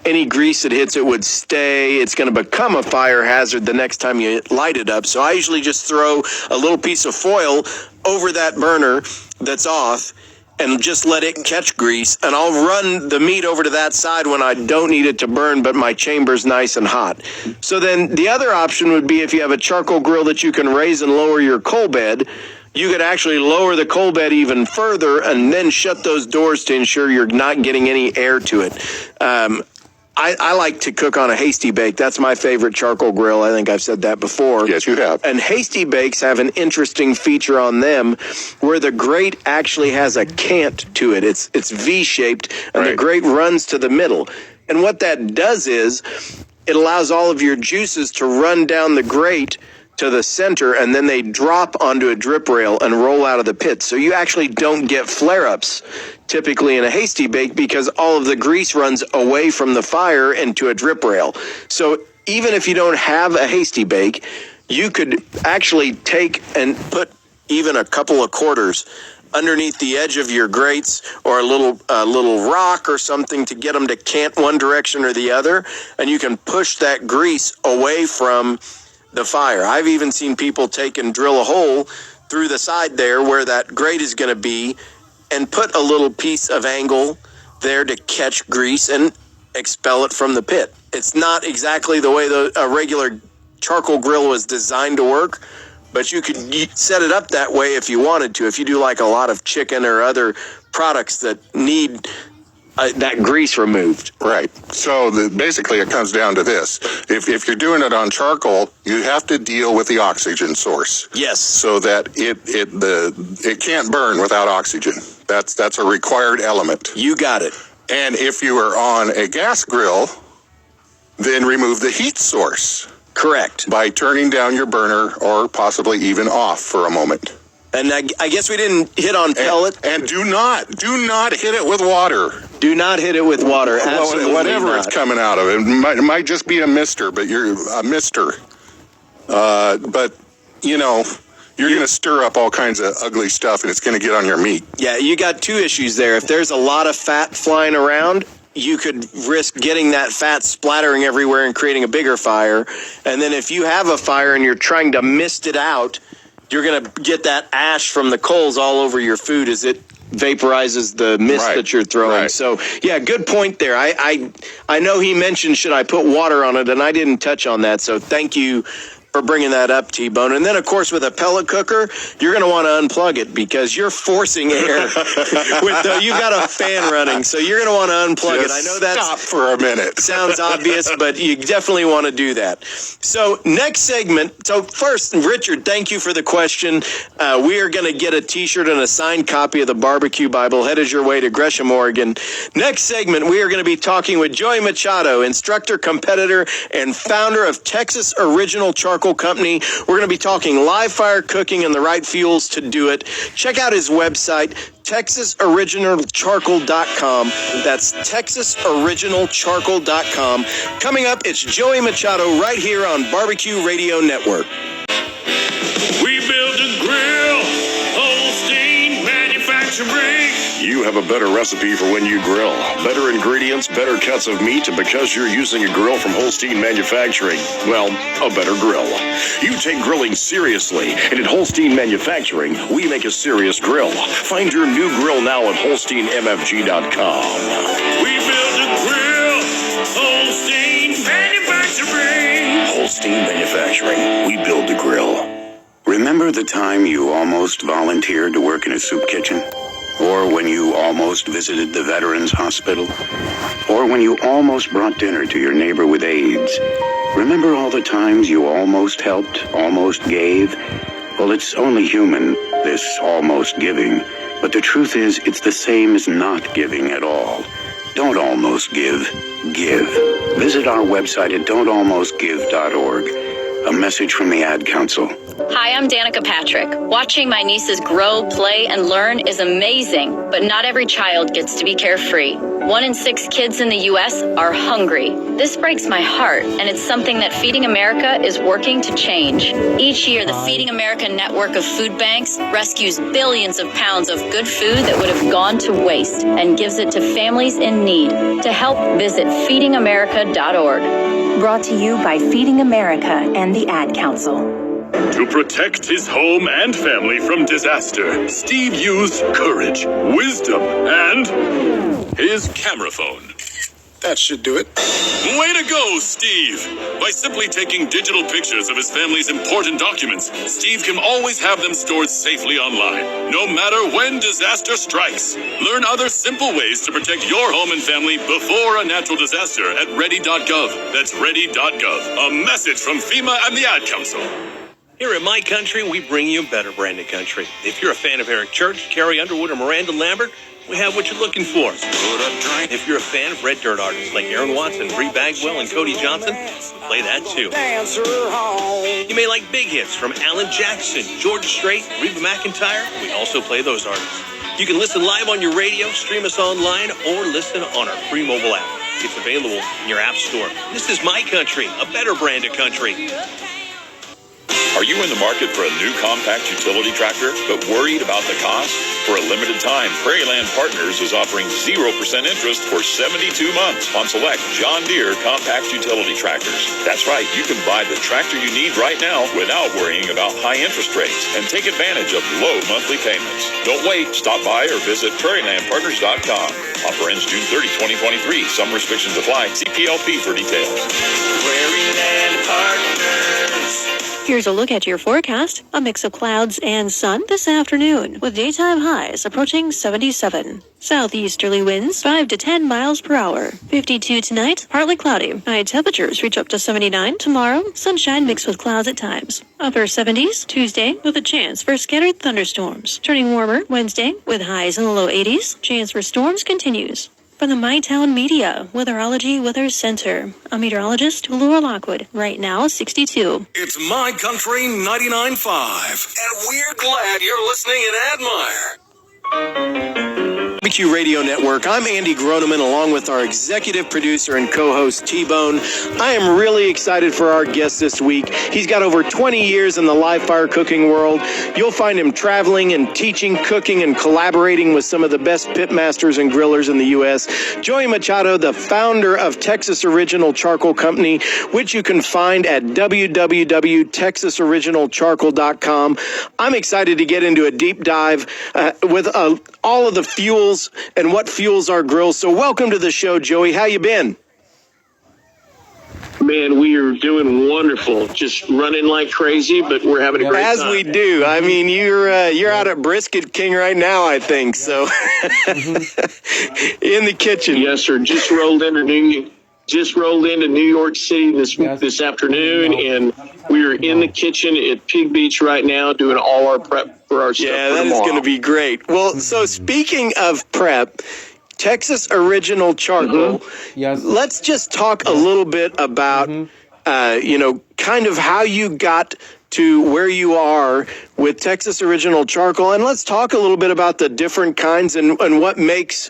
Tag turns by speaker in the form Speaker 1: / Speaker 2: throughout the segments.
Speaker 1: any grease that hits it would stay. It's going to become a fire hazard the next time you light it up. So I usually just throw a little piece of foil over that burner that's off and just let it catch grease. And I'll run the meat over to that side when I don't need it to burn, but my chamber's nice and hot. So then the other option would be if you have a charcoal grill that you can raise and lower your coal bed, you could actually lower the coal bed even further and then shut those doors to ensure you're not getting any air to it. I like to cook on a Hasty Bake. That's my favorite charcoal grill. I think I've said that before.
Speaker 2: Yes, you have.
Speaker 1: And Hasty Bakes have an interesting feature on them where the grate actually has a cant to it. It's V-shaped, and the grate runs to the middle. And what that does is it allows all of your juices to run down the grate to the center, and then they drop onto a drip rail and roll out of the pit. So you actually don't get flare-ups typically in a Hasty Bake because all of the grease runs away from the fire into a drip rail. So even if you don't have a Hasty Bake, you could actually take and put even a couple of quarters underneath the edge of your grates or a little rock or something to get them to cant one direction or the other, and you can push that grease away from the fire. I've even seen people take and drill a hole through the side there where that grate is going to be and put a little piece of angle there to catch grease and expel it from the pit. It's not exactly the way a regular charcoal grill was designed to work, but you could set it up that way if you wanted to. If you do like a lot of chicken or other products that need that grease removed.
Speaker 2: Right. So basically it comes down to this. If you're doing it on charcoal, you have to deal with the oxygen source.
Speaker 1: Yes.
Speaker 2: So that it can't burn without oxygen. That's a required element.
Speaker 1: You got it.
Speaker 2: And if you are on a gas grill, then remove the heat source.
Speaker 1: Correct.
Speaker 2: By turning down your burner or possibly even off for a moment.
Speaker 1: And I guess we didn't hit on pellet.
Speaker 2: And do not hit it with water.
Speaker 1: Do not hit it with water. Absolutely
Speaker 2: whatever
Speaker 1: not.
Speaker 2: It's coming out of it. It might just be a mister, but you're a mister. But, you know, you're going to stir up all kinds of ugly stuff, and it's going to get on your meat.
Speaker 1: Yeah, you got two issues there. If there's a lot of fat flying around, you could risk getting that fat splattering everywhere and creating a bigger fire. And then if you have a fire and you're trying to mist it out, you're going to get that ash from the coals all over your food as it vaporizes the mist that you're throwing.
Speaker 2: Right.
Speaker 1: So, yeah, good point there. I know he mentioned should I put water on it, and I didn't touch on that. So thank you for bringing that up, T-Bone. And then, of course, with a pellet cooker, you're going to want to unplug it because you're forcing air. You've got a fan running, so you're going to want to unplug it. I know that
Speaker 2: stop for a minute.
Speaker 1: Sounds obvious, but you definitely want to do that. So next segment. So first, Richard, thank you for the question. We are going to get a T-shirt and a signed copy of the Barbecue Bible headed your way to Gresham, Oregon. Next segment, we are going to be talking with Joey Machado, instructor, competitor, and founder of Texas Original Charcoal Company. We're going to be talking live fire cooking and the right fuels to do it. Check out his website, TexasOriginalCharcoal.com. That's TexasOriginalCharcoal.com. Coming up, it's Joey Machado right here on Barbecue Radio Network.
Speaker 3: We built a grill, Holstein Manufacturing.
Speaker 4: You have a better recipe for when you grill. Better ingredients, better cuts of meat, and because you're using a grill from Holstein Manufacturing, well, a better grill. You take grilling seriously, and at Holstein Manufacturing, we make a serious grill. Find your new grill now at HolsteinMFG.com.
Speaker 3: We built a grill, Holstein Manufacturing.
Speaker 4: Holstein Manufacturing, we build the grill.
Speaker 5: Remember the time you almost volunteered to work in a soup kitchen? Or when you almost visited the Veterans Hospital? Or when you almost brought dinner to your neighbor with AIDS? Remember all the times you almost helped, almost gave? Well, it's only human, this almost giving. But the truth is, it's the same as not giving at all. Don't almost give, give. Visit our website at don'talmostgive.org. A message from the Ad Council.
Speaker 6: Hi, I'm Danica Patrick. Watching my nieces grow, play, and learn is amazing, but not every child gets to be carefree. 1 in 6 kids in the U.S. are hungry. This breaks my heart, and it's something that Feeding America is working to change. Each year, the Feeding America network of food banks rescues billions of pounds of good food that would have gone to waste and gives it to families in need. To help, visit feedingamerica.org. Brought to you by Feeding America and the Ad Council.
Speaker 3: To protect his home and family from disaster, Steve used courage, wisdom, and his camera phone.
Speaker 2: That should do it.
Speaker 3: Way to go, Steve! By simply taking digital pictures of his family's important documents, Steve can always have them stored safely online, no matter when disaster strikes. Learn other simple ways to protect your home and family before a natural disaster at ready.gov. That's ready.gov. A message from FEMA and the Ad Council.
Speaker 7: Here at My Country, we bring you a better brand of country. If you're a fan of Eric Church, Carrie Underwood, or Miranda Lambert, we have what you're looking for. If you're a fan of red dirt artists like Aaron Watson, Bree Bagwell, and Cody Johnson, we play that too. You may like big hits from Alan Jackson, George Strait, Reba McEntire. We also play those artists. You can listen live on your radio, stream us online, or listen on our free mobile app. It's available in your app store. This is My Country, a better brand of country.
Speaker 8: Are you in the market for a new compact utility tractor, but worried about the cost? For a limited time, Prairieland Partners is offering 0% interest for 72 months on select John Deere compact utility tractors. That's right, you can buy the tractor you need right now without worrying about high interest rates and take advantage of low monthly payments. Don't wait, stop by or visit prairielandpartners.com. Offer ends June 30, 2023. Some restrictions apply. See PLP for details.
Speaker 3: Prairieland Partners.
Speaker 9: Here's a look at your forecast. A mix of clouds and sun this afternoon, with daytime highs approaching 77. Southeasterly winds 5 to 10 miles per hour. 52 tonight, partly cloudy. High temperatures reach up to 79 tomorrow. Sunshine mixed with clouds at times. Upper 70s Tuesday with a chance for scattered thunderstorms. Turning warmer Wednesday with highs in the low 80s. Chance for storms continues. From the MyTown Media Weatherology Weather Center, I'm meteorologist Laura Lockwood. Right now, 62.
Speaker 3: It's My Country 99.5, and we're glad you're listening in Admire.
Speaker 1: BBQ Radio Network. I'm Andy Groneman, along with our executive producer and co-host T-Bone. I am really excited for our guest this week. He's got over 20 years in the live fire cooking world. You'll find him traveling and teaching cooking and collaborating with some of the best pitmasters and grillers in the U.S. Joey Machado, the founder of Texas Original Charcoal Company, which you can find at www.texasoriginalcharcoal.com. I'm excited to get into a deep dive with all of the fuels and what fuels our grills. So welcome to the show, Joey. How you been?
Speaker 10: Man, we are doing wonderful. Just running like crazy, but we're having a great time.
Speaker 1: As we do. I mean, you're out at Brisket King right now, I think. So in the kitchen.
Speaker 10: Yes, sir. Just rolled into New York City this afternoon, and we are in the kitchen at Pig Beach right now doing all our prep for our stuff.
Speaker 1: Yeah, that is going to be great. Well, so speaking of prep, Texas Original Charcoal.
Speaker 11: Yes.
Speaker 1: Let's just talk a little bit about, kind of how you got to where you are with Texas Original Charcoal, and let's talk a little bit about the different kinds and what makes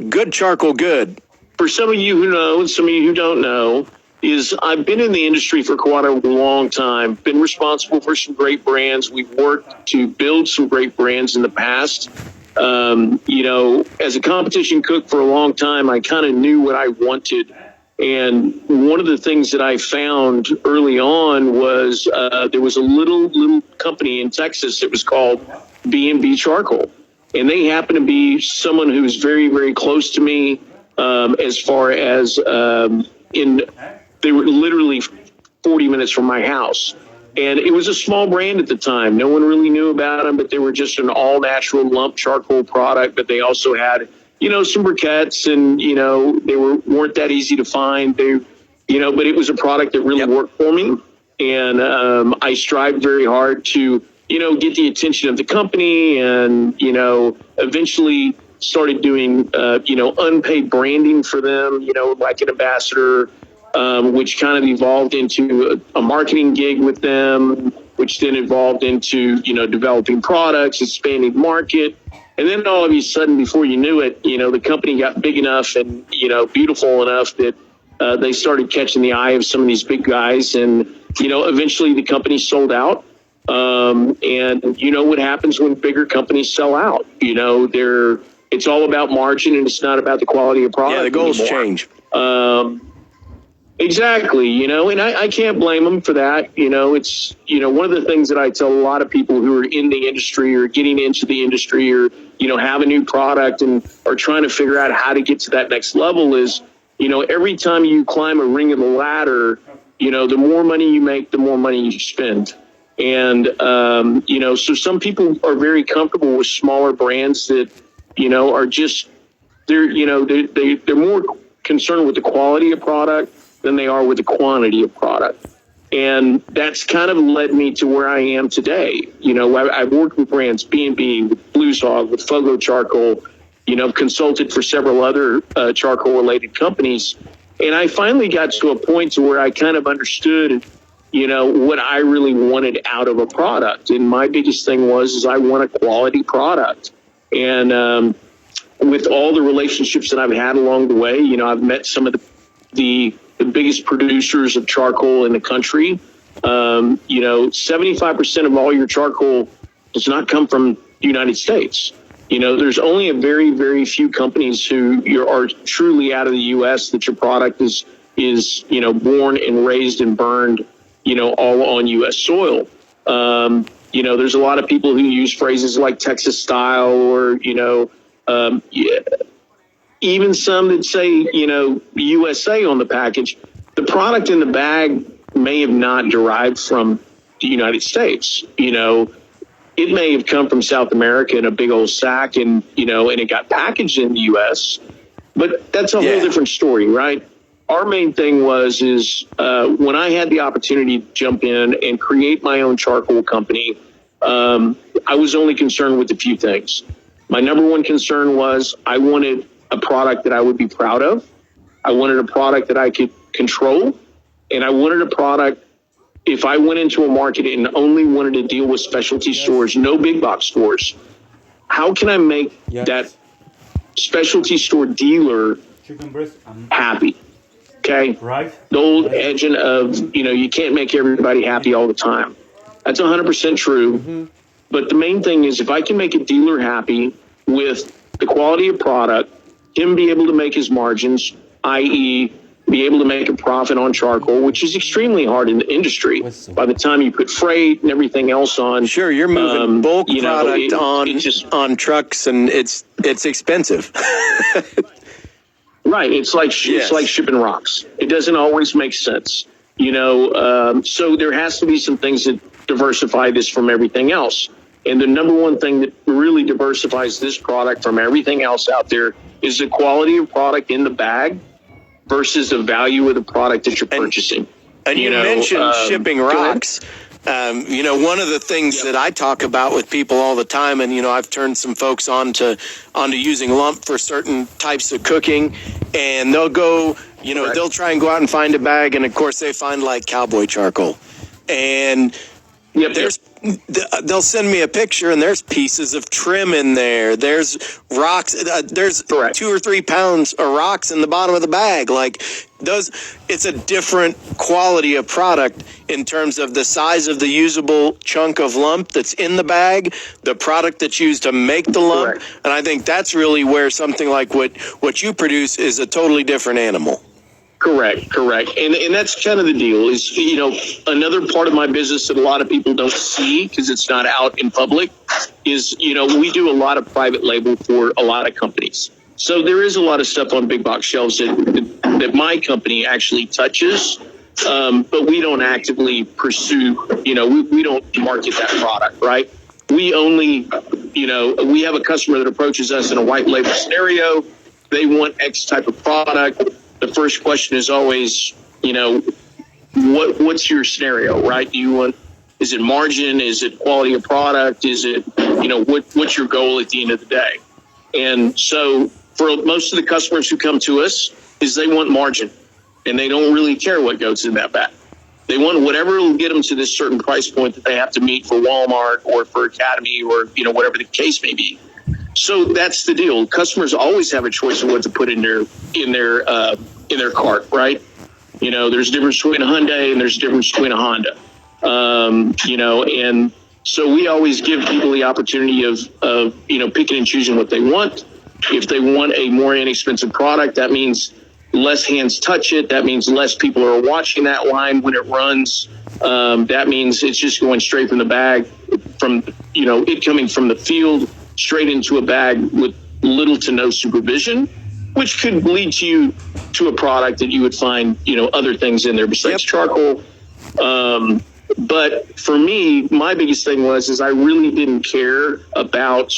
Speaker 1: good charcoal good.
Speaker 10: For some of you who know and some of you who don't know, I've been in the industry for quite a long time, been responsible for some great brands. We've worked to build some great brands in the past. As a competition cook for a long time, I kind of knew what I wanted. And one of the things that I found early on was there was a little company in Texas that was called B&B Charcoal. And they happened to be someone who was very, very close to me as far as they were literally 40 minutes from my house. And it was a small brand at the time. No one really knew about them, but they were just an all-natural lump charcoal product. But they also had, some briquettes, and, they weren't that easy to find. But it was a product that really worked for me. And I strived very hard to, get the attention of the company and, eventually started doing, unpaid branding for them, like an ambassador. which kind of evolved into a marketing gig with them, which then evolved into, developing products, expanding market. And then all of a sudden, before you knew it, the company got big enough and, beautiful enough that they started catching the eye of some of these big guys. And, eventually the company sold out. And you know what happens when bigger companies sell out? It's all about margin and it's not about the quality of product.
Speaker 1: Yeah, the goals
Speaker 10: anymore.
Speaker 1: change.
Speaker 10: Exactly, and I can't blame them for that. It's, one of the things that I tell a lot of people who are in the industry or getting into the industry or, have a new product and are trying to figure out how to get to that next level is, every time you climb a ring of the ladder, the more money you make, the more money you spend. And, so some people are very comfortable with smaller brands that, are just, they're more concerned with the quality of product than they are with the quantity of product. And that's kind of led me to where I am today. I've worked with brands, B&B, with Blues Hog, with Fogo Charcoal, consulted for several other charcoal-related companies. And I finally got to a point to where I kind of understood, what I really wanted out of a product. And my biggest thing is I want a quality product. And with all the relationships that I've had along the way, I've met some of the biggest producers of charcoal in the country. 75% of all your charcoal does not come from the United States. There's only a very, very few companies who are truly out of the U.S. that your product is born and raised and burned, all on U.S. soil. There's a lot of people who use phrases like Texas style or, even some that say, USA on the package. The product in the bag may have not derived from the United States. It may have come from South America in a big old sack and, and it got packaged in the U.S. But that's a whole different story, right? Our main thing is when I had the opportunity to jump in and create my own charcoal company, I was only concerned with a few things. My number one concern was I wanted a product that I would be proud of. I wanted a product that I could control. And I wanted a product, if I went into a market and only wanted to deal with specialty stores, no big box stores, how can I make that specialty store dealer happy? Okay?
Speaker 11: Right.
Speaker 10: The old engine of, you can't make everybody happy all the time. That's 100% true. Mm-hmm. But the main thing is if I can make a dealer happy with the quality of product, him be able to make his margins, i.e., be able to make a profit on charcoal, which is extremely hard in the industry. By the time you put freight and everything else on,
Speaker 1: sure, you're moving bulk product on trucks, and it's expensive.
Speaker 10: Right, it's like shipping rocks. It doesn't always make sense, So there has to be some things that diversify this from everything else. And the number one thing that really diversifies this product from everything else out there is the quality of product in the bag versus the value of the product that you're purchasing.
Speaker 1: And you mentioned shipping rocks. One of the things that I talk about with people all the time, and, I've turned some folks onto using lump for certain types of cooking, and they'll go, they'll try and go out and find a bag, and of course they find like cowboy charcoal. And they'll send me a picture and there's pieces of trim in there. There's rocks. There's 2 or 3 pounds of rocks in the bottom of the bag. Like those, it's a different quality of product in terms of the size of the usable chunk of lump that's in the bag, the product that's used to make the lump. Correct. And I think that's really where something like what you produce is a totally different animal.
Speaker 10: Correct. And that's kind of the deal is, another part of my business that a lot of people don't see because it's not out in public is, we do a lot of private label for a lot of companies. So there is a lot of stuff on big box shelves that my company actually touches, but we don't actively pursue, we don't market that product, right? We only, we have a customer that approaches us in a white label scenario. They want X type of product. The first question is always, what's your scenario, right? Is it margin? Is it quality of product? Is it, what's your goal at the end of the day? And so for most of the customers who come to us is they want margin. and they don't really care what goes in that bag. They want whatever will get them to this certain price point that they have to meet for Walmart or for Academy or, whatever the case may be. So that's the deal. Customers always have a choice of what to put in their cart, right? There's a difference between a Hyundai and there's a difference between a Honda. And so we always give people the opportunity of picking and choosing what they want. If they want a more inexpensive product, that means less hands touch it. That means less people are watching that line when it runs. That means it's just going straight from the bag, from it coming from the field straight into a bag with little to no supervision, which could lead you to a product that you would find other things in there besides charcoal. But for me, my biggest thing is I really didn't care about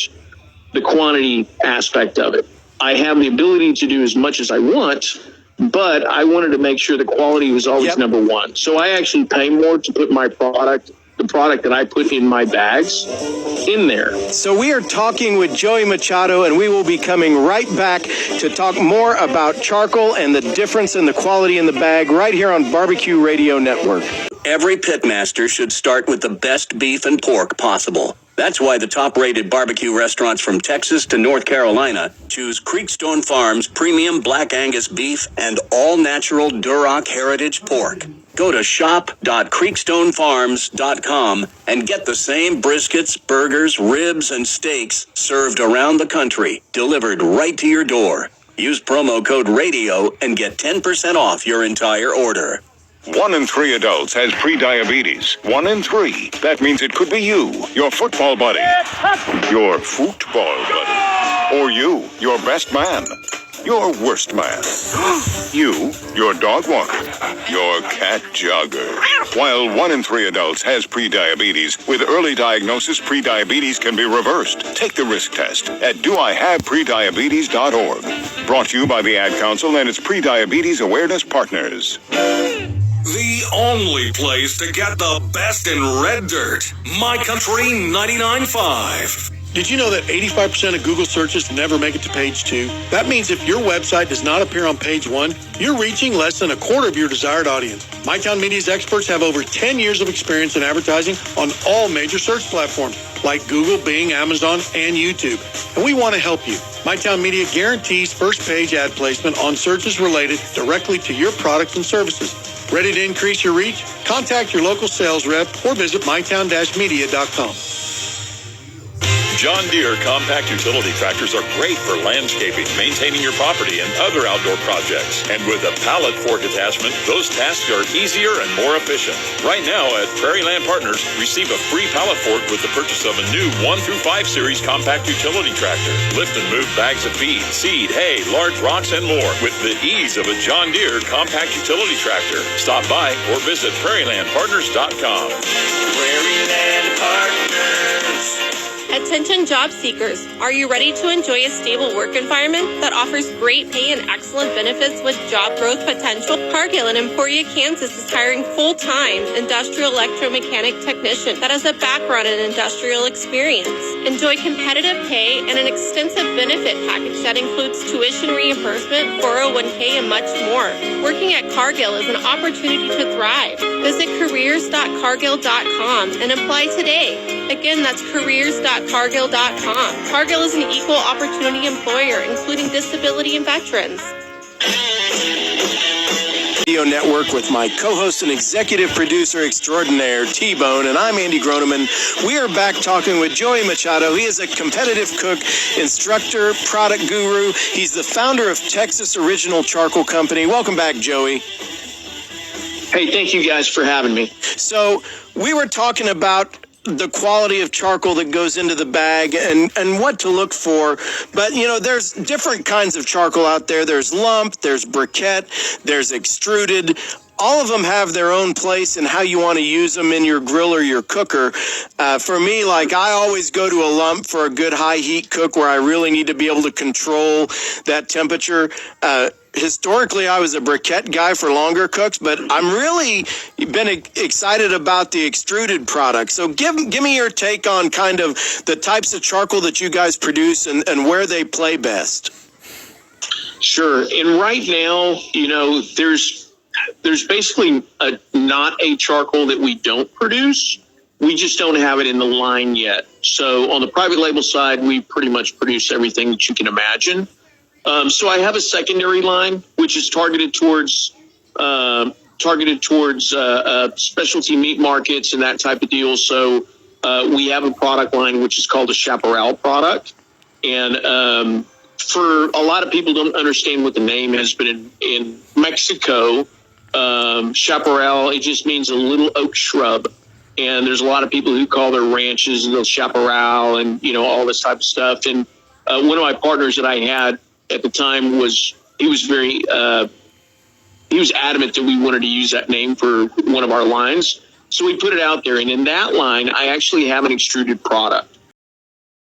Speaker 10: the quantity aspect of it. I have the ability to do as much as I want, but I wanted to make sure the quality was always number one. So I actually pay more to put the product that I put in my bags in there.
Speaker 1: So we are talking with Joey Machado, and we will be coming right back to talk more about charcoal and the difference in the quality in the bag right here on Barbecue Radio Network.
Speaker 11: Every pitmaster should start with the best beef and pork possible. That's why the top-rated barbecue restaurants from Texas to North Carolina choose Creekstone Farms premium Black Angus beef and all-natural Duroc heritage pork. Go to shop.creekstonefarms.com and get the same briskets, burgers, ribs, and steaks served around the country, delivered right to your door. Use promo code RADIO and get 10% off your entire order.
Speaker 12: 1 in 3 adults has pre-diabetes. 1 in 3. That means it could be you, your football buddy, your football buddy, or you, your best man, your worst man, you, your dog walker, your cat jogger. While 1 in 3 adults has pre-diabetes, with early diagnosis, pre-diabetes can be reversed. Take the risk test at doihaveprediabetes.org. Brought to you by the Ad Council and its pre-diabetes awareness partners.
Speaker 13: The only place to get the best in red dirt. My Country 99.5.
Speaker 14: Did you know that 85% of Google searches never make it to page 2? That means if your website does not appear on page 1, you're reaching less than a quarter of your desired audience. MyTown Media's experts have over 10 years of experience in advertising on all major search platforms like Google, Bing, Amazon, and YouTube. And we want to help you. MyTown Media guarantees first page ad placement on searches related directly to your products and services. Ready to increase your reach? Contact your local sales rep or visit mytown-media.com.
Speaker 8: John Deere compact utility tractors are great for landscaping, maintaining your property, and other outdoor projects. And with a pallet fork attachment, those tasks are easier and more efficient. Right now at Prairie Land Partners, receive a free pallet fork with the purchase of a new 1 through 5 series compact utility tractor. Lift and move bags of feed, seed, hay, large rocks, and more with the ease of a John Deere compact utility tractor. Stop by or visit prairielandpartners.com.
Speaker 15: Prairie Land Partners.
Speaker 16: Attention job seekers, are you ready to enjoy a stable work environment that offers great pay and excellent benefits with job growth potential? Cargill in Emporia, Kansas is hiring full-time industrial electromechanic technician that has a background in industrial experience. Enjoy competitive pay and an extensive benefit package that includes tuition reimbursement, 401k, and much more. Working at Cargill is an opportunity to thrive. Visit careers.cargill.com and apply today. Again, that's careers.cargill.com. Cargill is an equal opportunity employer, including disability and veterans.
Speaker 1: Radio Network with my co-host and executive producer extraordinaire, T-Bone, and I'm Andy Groneman. We are back talking with Joey Machado. He is a competitive cook, instructor, product guru. He's the founder of Texas Original Charcoal Company. Welcome back, Joey.
Speaker 10: Hey, thank you guys for having me.
Speaker 1: So we were talking about the quality of charcoal that goes into the bag and what to look for. But, there's different kinds of charcoal out there. There's lump, there's briquette, there's extruded. All of them have their own place and how you want to use them in your grill or your cooker. For me, I always go to a lump for a good high heat cook where I really need to be able to control that temperature. Historically, I was a briquette guy for longer cooks, but I'm really been excited about the extruded product. So give me your take on kind of the types of charcoal that you guys produce and where they play best.
Speaker 10: Sure. And right now, there's there's basically not a charcoal that we don't produce. We just don't have it in the line yet. So on the private label side, we pretty much produce everything that you can imagine. So I have a secondary line, which is targeted towards specialty meat markets and that type of deal. So we have a product line which is called a Chaparral product, and for a lot of people don't understand what the name has, but in Mexico, Chaparral, it just means a little oak shrub. And there's a lot of people who call their ranches the Chaparral and, all this type of stuff. And one of my partners that I had at the time he was adamant that we wanted to use that name for one of our lines. So we put it out there. And in that line, I actually have an extruded product.